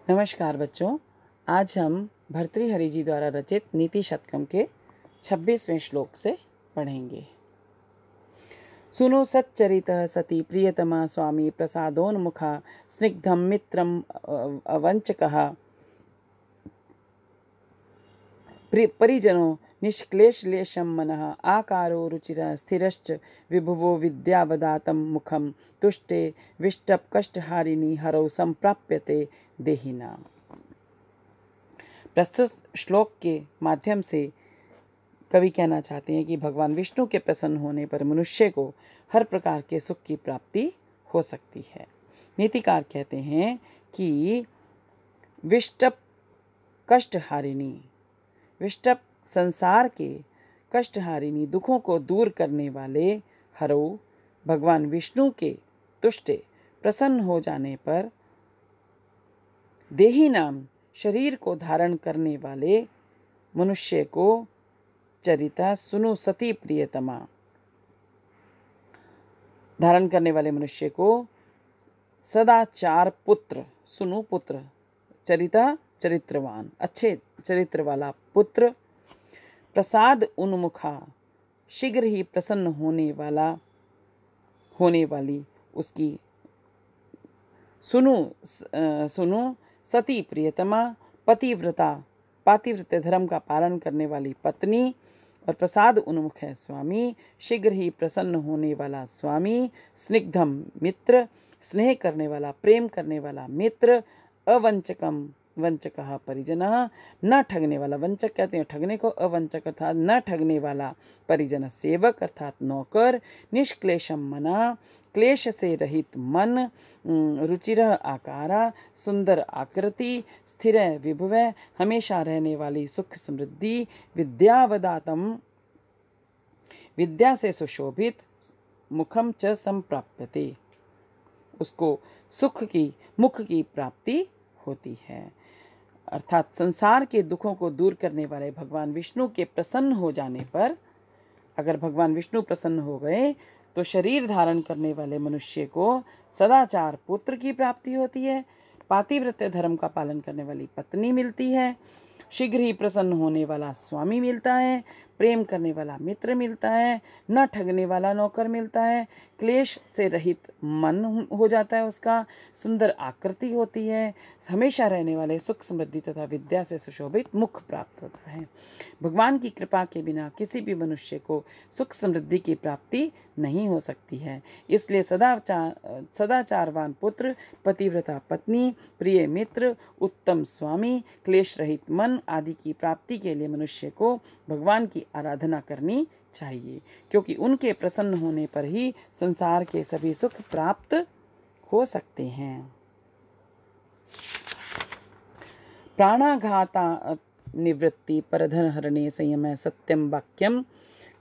नमस्कार बच्चों, आज हम भर्तृहरि जी द्वारा रचित नीति शतकम के 26वें श्लोक से पढ़ेंगे। सुनो सच्चरितः सती प्रियतमा स्वामी प्रसादोन्मुखा स्निग्धं मित्रम् अवंचकः परिजनो निष्क्लेशलेशं मनः आकारो रुचिरः स्थिरश्च विभुवो विद्यावदातं मुखं तुष्टे विष्टपकष्टहारिणी हरौ संप्राप्यते देहिनाम्। प्रस्तुत श्लोक के माध्यम से कवि कहना चाहते हैं कि भगवान विष्णु के प्रसन्न होने पर मनुष्य को हर प्रकार के सुख की प्राप्ति हो सकती है। नीतिकार कहते हैं कि विष्टप कष्टहारिणी, विष्टप संसार के कष्टहारिणी दुखों को दूर करने वाले हरो भगवान विष्णु के तुष्टे प्रसन्न हो जाने पर देही नाम शरीर को धारण करने वाले मनुष्य को चरिता सुनु सती प्रियतमा, धारण करने वाले मनुष्य को सदाचार पुत्र, सुनु पुत्र, चरिता चरित्रवान, अच्छे चरित्र वाला पुत्र, प्रसाद उन्मुखा, शीघ्र ही प्रसन्न होने वाली उसकी सुनु सती प्रियतमा, पतिव्रता, पातिव्रत्य धर्म का पालन करने वाली पत्नी, और प्रसाद उन्मुख है स्वामी, शीघ्र ही प्रसन्न होने वाला स्वामी, स्निग्धम मित्र, स्नेह करने वाला, प्रेम करने वाला मित्र, अवंचकम वंचकः परिजनः, न ठगने वाला, वंचक कहते हैं ठगने को, अवंचक अर्थात न ठगने वाला, परिजन सेवक अर्थात नौकर, निष्क्लेशम मना, क्लेश से रहित मन, रुचिरः आकारा, सुंदर आकृति, स्थिर विभुव, हमेशा रहने वाली सुख समृद्धि, विद्यावदातम, विद्या से सुशोभित, मुखम च संप्राप्यते, उसको मुख की प्राप्ति होती है। अर्थात संसार के दुखों को दूर करने वाले भगवान विष्णु के प्रसन्न हो जाने पर, अगर भगवान विष्णु प्रसन्न हो गए तो शरीर धारण करने वाले मनुष्य को सदाचार पुत्र की प्राप्ति होती है, पातिव्रत्य धर्म का पालन करने वाली पत्नी मिलती है, शीघ्र ही प्रसन्न होने वाला स्वामी मिलता है, प्रेम करने वाला मित्र मिलता है, न ठगने वाला नौकर मिलता है, क्लेश से रहित मन हो जाता है उसका, सुंदर आकृति होती है, हमेशा रहने वाले सुख समृद्धि तथा विद्या से सुशोभित मुख प्राप्त होता है। भगवान की कृपा के बिना किसी भी मनुष्य को सुख समृद्धि की प्राप्ति नहीं हो सकती है। इसलिए सदाचारवान पुत्र, पतिव्रता पत्नी, प्रिय मित्र, उत्तम स्वामी, क्लेश रहित मन आदि की प्राप्ति के लिए मनुष्य को भगवान की आराधना करनी चाहिए, क्योंकि उनके प्रसन्न होने पर ही संसार के सभी सुख प्राप्त हो सकते हैं। प्राणाघाता निवृत्ति परधन हरणे संयम सत्यम वाक्यम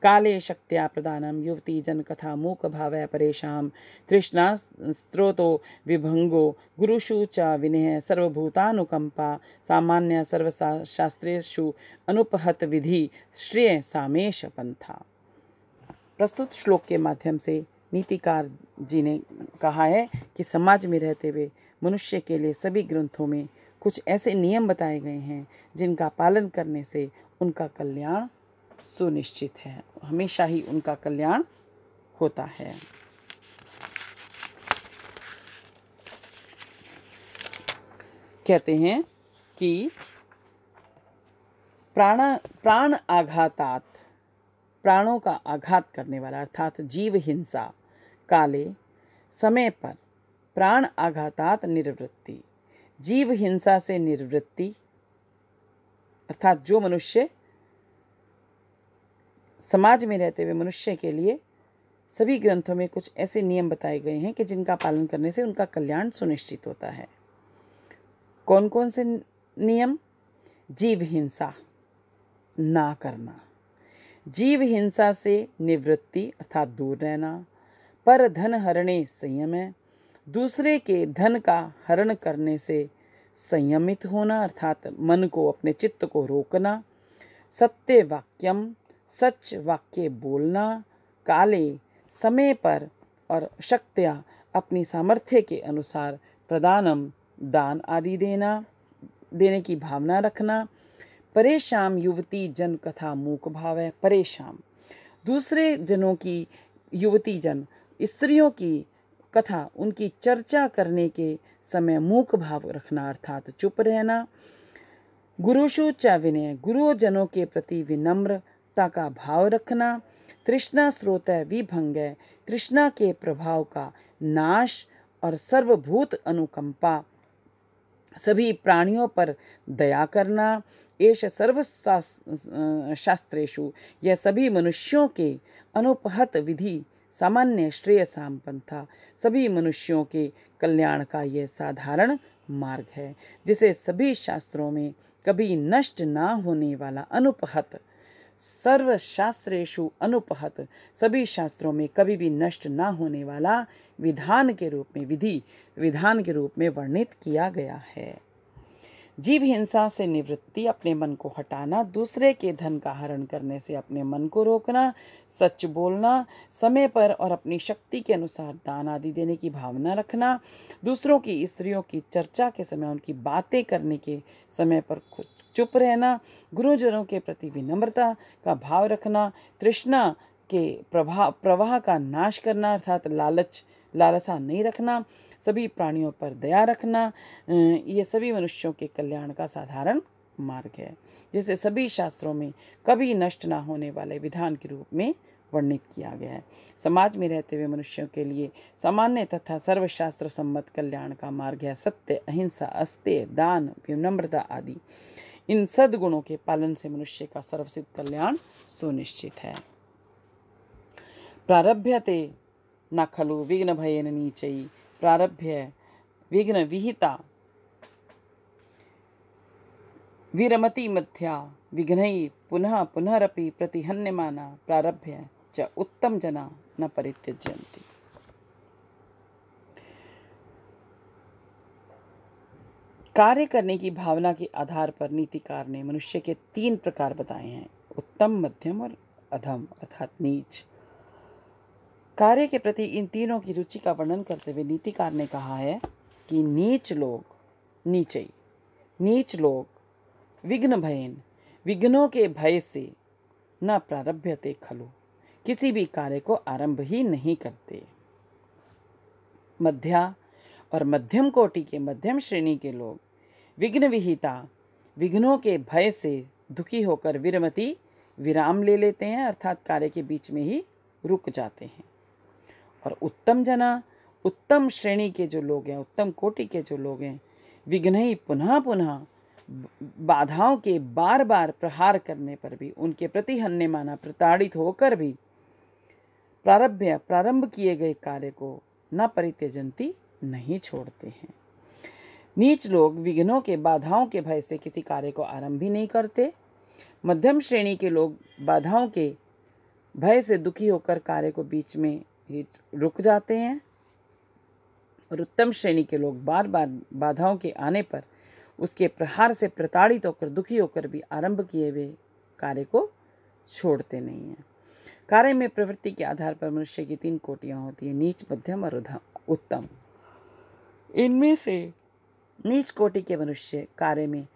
काले शक्त्या प्रदानम युवती जन कथा मूक भावय परेशाम तृष्णा स्त्रोतो विभंगो गुरुषु च विनय सर्वभूतानुकंपा सामान्य सर्वशास्त्रेषु अनुपहत विधि श्रेय सामेश पंथा। प्रस्तुत श्लोक के माध्यम से नीतिकार जी ने कहा है कि समाज में रहते हुए मनुष्य के लिए सभी ग्रंथों में कुछ ऐसे नियम बताए गए हैं जिनका पालन करने से उनका कल्याण सुनिश्चित है, हमेशा ही उनका कल्याण होता है। कहते हैं कि प्राण आघातात, प्राणों का आघात करने वाला अर्थात जीव हिंसा, काले समय पर, प्राण आघातात निवृत्ति, जीव हिंसा से निवृत्ति अर्थात जो मनुष्य समाज में रहते हुए मनुष्य के लिए सभी ग्रंथों में कुछ ऐसे नियम बताए गए हैं कि जिनका पालन करने से उनका कल्याण सुनिश्चित होता है। कौन कौन से नियम? जीव हिंसा ना करना, जीव हिंसा से निवृत्ति अर्थात दूर रहना, पर धन हरणे संयम है, दूसरे के धन का हरण करने से संयमित होना अर्थात मन को, अपने चित्त को रोकना, सत्य वाक्यम, सच वाक्य बोलना, काले समय पर, और शक्त्या अपनी सामर्थ्य के अनुसार प्रदानम दान आदि देना, देने की भावना रखना। परेशान युवती जन कथा मूक भाव है। परेशान दूसरे जनों की, युवती जन स्त्रियों की कथा, उनकी चर्चा करने के समय मूक भाव रखना अर्थात चुप रहना। गुरुषु च विनय, गुरुजनों के प्रति विनम्रता का भाव रखना। तृष्णा स्रोत विभंग, तृष्णा के प्रभाव का नाश और सर्वभूत अनुकंपा, सभी प्राणियों पर दया करना। एष सर्व शास्त्रेषु, यह सभी मनुष्यों के अनुपहत विधि सामान्य श्रेय पंथा, सभी मनुष्यों के कल्याण का यह साधारण मार्ग है, जिसे सभी शास्त्रों में कभी नष्ट ना होने वाला अनुपहत, सर्वशास्त्रेषु अनुपहत, सभी शास्त्रों में कभी भी नष्ट ना होने वाला विधान के रूप में, विधि विधान के रूप में वर्णित किया गया है। जीव हिंसा से निवृत्ति, अपने मन को हटाना, दूसरे के धन का हरण करने से अपने मन को रोकना, सच बोलना, समय पर और अपनी शक्ति के अनुसार दान आदि देने की भावना रखना, दूसरों की स्त्रियों की चर्चा के समय उनकी बातें करने के समय पर खुद चुप रहना, गुरुजनों के प्रति विनम्रता का भाव रखना, तृष्णा के प्रवाह का नाश करना अर्थात लालसा नहीं रखना, सभी प्राणियों पर दया रखना, ये सभी मनुष्यों के कल्याण का साधारण मार्ग है, जिसे सभी शास्त्रों में कभी नष्ट ना होने वाले विधान के रूप में वर्णित किया गया है। समाज में रहते हुए मनुष्यों के लिए सामान्य तथा सर्वशास्त्र सम्मत कल्याण का मार्ग है सत्य, अहिंसा, अस्तेय, दान, विनम्रता आदि। इन सद्गुणों के पालन से मनुष्य का सर्वसिद्ध कल्याण सुनिश्चित है। प्रारभ्यते न खलु विघ्न भयेन नीचैः, प्रारभ्य विघ्न विहिता विरमति मध्या, विघ्नैः पुनः पुनरपि प्रतिहन्यमाना, प्रारभ्य च उत्तम जना न परित्यज्यन्ति। कार्य करने की भावना के आधार पर नीतिकार ने मनुष्य के 3 प्रकार बताए हैं, उत्तम, मध्यम और अधम अर्थात नीच। कार्य के प्रति इन तीनों की रुचि का वर्णन करते हुए नीतिकार ने कहा है कि नीच लोग विघ्न भयेन, विघ्नों के भय से न प्रारभ्यते खलु, किसी भी कार्य को आरंभ ही नहीं करते। मध्या और मध्यम कोटि के, मध्यम श्रेणी के लोग विघ्न विहिता, विघ्नों के भय से दुखी होकर विरमति, विराम ले लेते हैं अर्थात कार्य के बीच में ही रुक जाते हैं। और उत्तम जना, उत्तम श्रेणी के जो लोग हैं, उत्तम कोटि के जो लोग हैं, विघ्न ही पुनः पुनः, बाधाओं के बार बार प्रहार करने पर भी, उनके प्रति हन्ने माना प्रताड़ित होकर भी प्रारंभ किए गए कार्य को न परित्यजंती, नहीं छोड़ते हैं। नीच लोग विघ्नों के, बाधाओं के भय से किसी कार्य को आरंभ ही नहीं करते। मध्यम श्रेणी के लोग बाधाओं के भय से दुखी होकर कार्य को बीच में ही रुक जाते हैं। और उत्तम श्रेणी के लोग बार बार बाधाओं के आने पर उसके प्रहार से प्रताड़ित होकर, दुखी होकर भी आरंभ किए हुए कार्य को छोड़ते नहीं हैं। कार्य में प्रवृत्ति के आधार पर मनुष्य की 3 कोटियां होती हैं, नीच, मध्यम और उत्तम। इनमें से नीच कोटि के मनुष्य कार्य में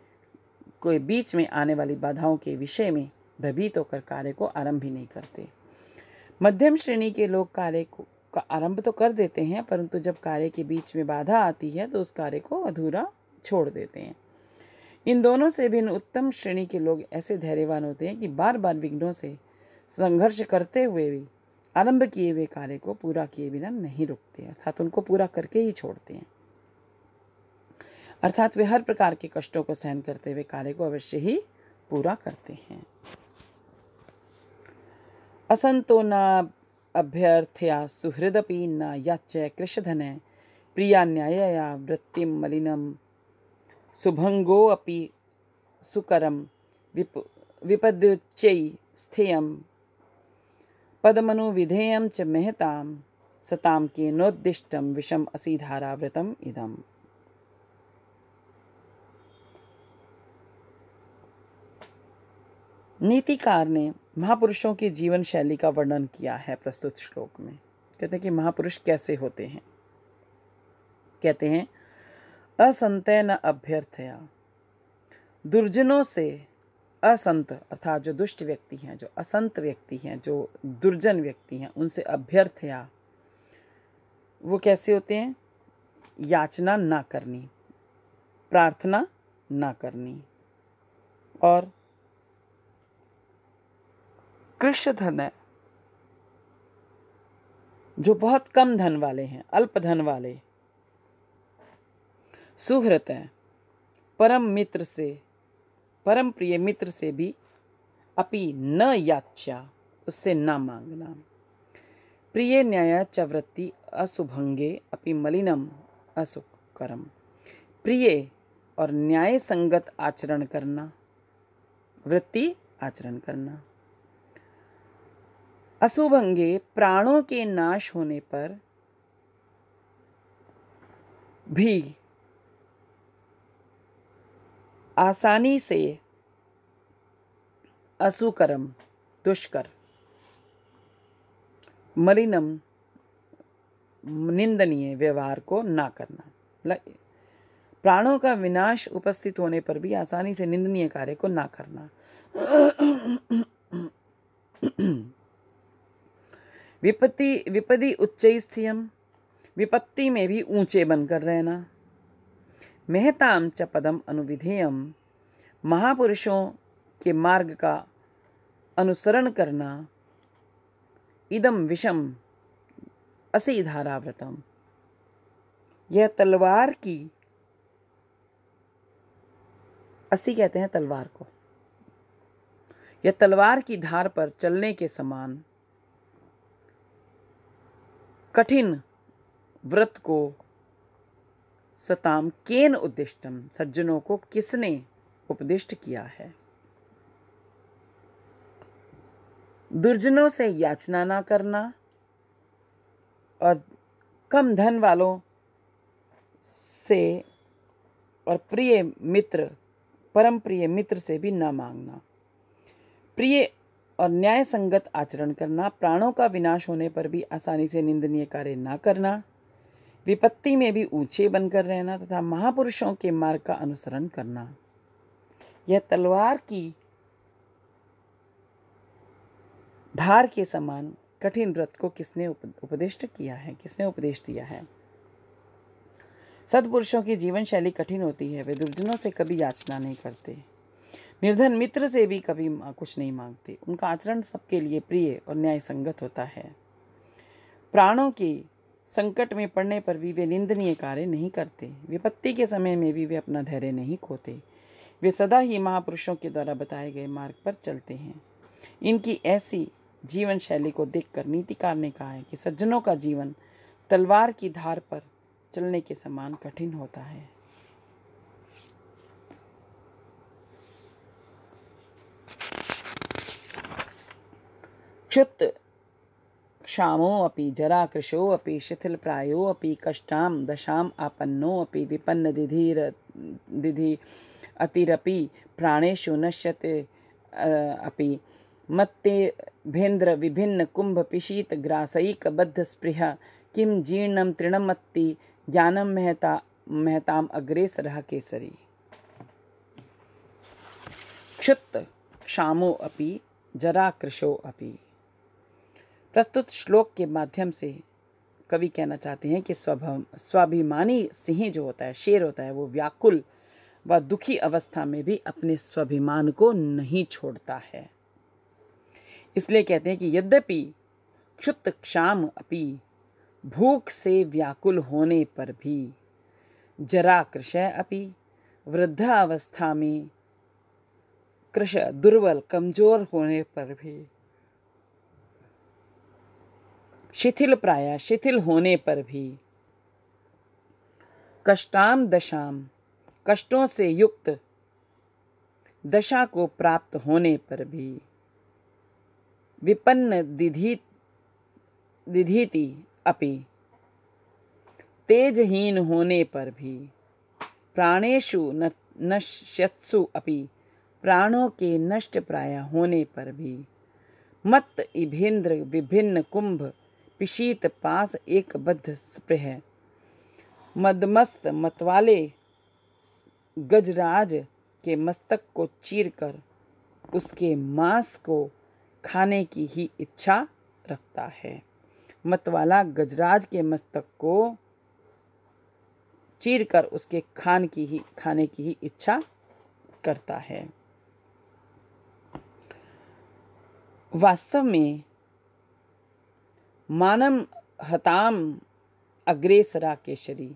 कोई बीच में आने वाली बाधाओं के विषय में भयभीत होकर कार्य को आरंभ ही नहीं करते। मध्यम श्रेणी के लोग कार्य का आरंभ तो कर देते हैं, परंतु जब कार्य के बीच में बाधा आती है तो उस कार्य को अधूरा छोड़ देते हैं। इन दोनों से भिन्न उत्तम श्रेणी के लोग ऐसे धैर्यवान होते हैं कि बार बार विघ्नों से संघर्ष करते हुए भी आरंभ किए हुए कार्य को पूरा किए बिना नहीं रुकते, अर्थात उनको पूरा करके ही छोड़ते हैं। अर्थात वे हर प्रकार के कष्टों को सहन करते हुए कार्य को अवश्य ही पूरा करते हैं। असंतो न अभ्यर्थया सुहृदपि न याच्य कृशधन, प्रिया न्यायया वृत्तिम मलिनम, सुभंगो अपि सुकरम विपद्युच्चै स्थेयम, पदमनु विधेयम च महताम, सताम के नोद्दिष्टम विषम असीधाराव्रतम इदम। नीतिकार ने महापुरुषों की जीवन शैली का वर्णन किया है प्रस्तुत श्लोक में। कहते हैं कि महापुरुष कैसे होते हैं। कहते हैं असंतय न अभ्यर्थया, दुर्जनों से असंत अर्थात जो दुष्ट व्यक्ति हैं, जो असंत व्यक्ति हैं, जो दुर्जन व्यक्ति हैं, उनसे अभ्यर्थया, वो कैसे होते हैं? याचना ना करनी, प्रार्थना ना करनी। और कृष्ण धन है, जो बहुत कम धन वाले हैं, अल्प धन वाले, सुहृत हैं, परम मित्र से, परम प्रिय मित्र से भी अपि न याच्या, उससे ना मांगना। प्रिय न्याय च वृत्ति असुभंगे अपि मलिनम असुकरम। प्रिय और न्याय संगत आचरण करना, वृत्ति आचरण करना। असुभंगे प्राणों के नाश होने पर भी आसानी से असुकरम दुष्कर, मलिनम निंदनीय व्यवहार को ना करना। प्राणों का विनाश उपस्थित होने पर भी आसानी से निंदनीय कार्य को ना करना। विपदि उच्चैस्थियम, विपत्ति में भी ऊंचे बनकर रहना। महताम च पदम अनुविधेयम, महापुरुषों के मार्ग का अनुसरण करना। इदम विषम असि धाराव्रतम, यह तलवार की, असी कहते हैं तलवार को, यह तलवार की धार पर चलने के समान कठिन व्रत को सताम केन उद्दिष्टम, सज्जनों को किसने उपदिष्ट किया है? दुर्जनों से याचना ना करना और कम धन वालों से और प्रिय मित्र, परम प्रिय मित्र से भी ना मांगना। प्रिय और न्याय संगत आचरण करना। प्राणों का विनाश होने पर भी आसानी से निंदनीय कार्य ना करना। विपत्ति में भी ऊंचे बनकर रहना तथा महापुरुषों के मार्ग का अनुसरण करना। यह तलवार की धार के समान कठिन व्रत को किसने उपदिष्ट किया है, किसने उपदेश दिया है? सत्पुरुषों की जीवन शैली कठिन होती है। वे दुर्जनों से कभी याचना नहीं करते, निर्धन मित्र से भी कभी कुछ नहीं मांगते। उनका आचरण सबके लिए प्रिय और न्याय संगत होता है। प्राणों के संकट में पड़ने पर भी वे निंदनीय कार्य नहीं करते। विपत्ति के समय में भी वे अपना धैर्य नहीं खोते। वे सदा ही महापुरुषों के द्वारा बताए गए मार्ग पर चलते हैं। इनकी ऐसी जीवन शैली को देखकर नीतिकार ने कहा है कि सज्जनों का जीवन तलवार की धार पर चलने के समान कठिन होता है। क्षुत् क्षामो अपि जरा कृशो अपि शिथिल प्रायो अपि कष्टाम दशाम आपन्नो अपि विपन्न दिधि अतिरपि प्राणेषु नश्यते अपि मत्ते भेन्द्र विभिन्न कुंभ पिशीत ग्रासैक बद्ध स्पृह किम जीर्णम तृणमत्ति ज्ञानम महताम अग्रेसरः केसरी। क्षुत् क्षामो अपि जरा कृशो अपि। प्रस्तुत श्लोक के माध्यम से कवि कहना चाहते हैं कि स्वाभिमानी सिंह जो होता है, शेर होता है, वो व्याकुल व दुखी अवस्था में भी अपने स्वाभिमान को नहीं छोड़ता है। इसलिए कहते हैं कि यद्यपि क्षुत् क्षाम अपि, भूख से व्याकुल होने पर भी, जरा कृशः अपि, वृद्धावस्था में कृश दुर्बल कमजोर होने पर भी, शिथिल प्राय शिथिल होने पर भी, कष्टाम दशाम कष्टों से युक्त दशा को प्राप्त होने पर भी, विपन्न दिधीति अपि तेजहीन होने पर भी, प्राणेषु नश्यत्सु अपि प्राणों के नष्ट प्राय होने पर भी, मत्त इभेन्द्र विभिन्न कुंभ पिशीत पास एक बद्ध स्पृह, मदमस्त मतवाले गजराज के मस्तक को चीरकर उसके मांस को खाने की ही इच्छा रखता है। मतवाला गजराज के मस्तक को चीरकर उसके खाने की ही इच्छा करता है। वास्तव में मानम हताम अग्रेसरा केशरी,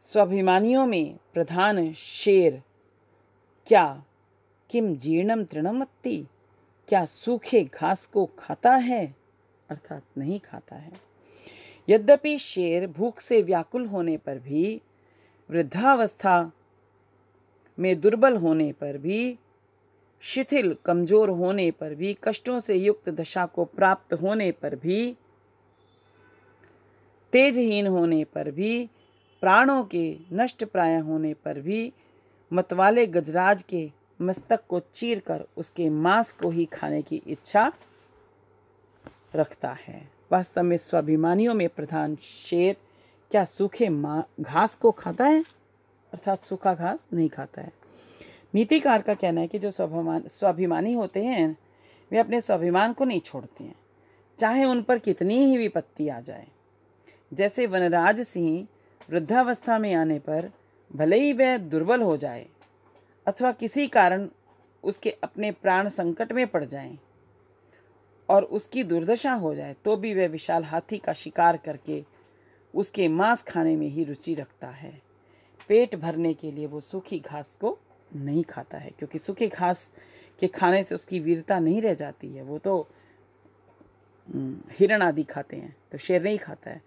स्वाभिमानियों में प्रधान शेर क्या किम जीर्णम तृणम अत्ति, क्या सूखे घास को खाता है, अर्थात नहीं खाता है। यद्यपि शेर भूख से व्याकुल होने पर भी, वृद्धावस्था में दुर्बल होने पर भी, शिथिल कमजोर होने पर भी, कष्टों से युक्त दशा को प्राप्त होने पर भी, तेजहीन होने पर भी, प्राणों के नष्ट प्राय होने पर भी, मतवाले गजराज के मस्तक को चीरकर उसके मांस को ही खाने की इच्छा रखता है। वास्तव में स्वाभिमानियों में प्रधान शेर क्या सूखे घास को खाता है, अर्थात सूखा घास नहीं खाता है। नीतिकार का कहना है कि जो स्वाभिमानी होते हैं वे अपने स्वाभिमान को नहीं छोड़ते हैं, चाहे उन पर कितनी ही विपत्ति आ जाए। जैसे वनराज सिंह वृद्धावस्था में आने पर भले ही वह दुर्बल हो जाए अथवा किसी कारण उसके अपने प्राण संकट में पड़ जाएं और उसकी दुर्दशा हो जाए, तो भी वह विशाल हाथी का शिकार करके उसके मांस खाने में ही रुचि रखता है। पेट भरने के लिए वो सूखी घास को नहीं खाता है, क्योंकि सूखी घास के खाने से उसकी वीरता नहीं रह जाती है। वो तो हिरण आदि खाते हैं, तो शेर नहीं खाता है।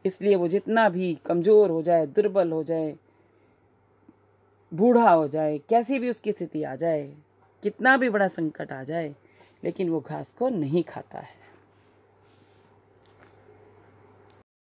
इसलिए वो जितना भी कमजोर हो जाए, दुर्बल हो जाए, बूढ़ा हो जाए, कैसी भी उसकी स्थिति आ जाए, कितना भी बड़ा संकट आ जाए, लेकिन वो घास को नहीं खाता है।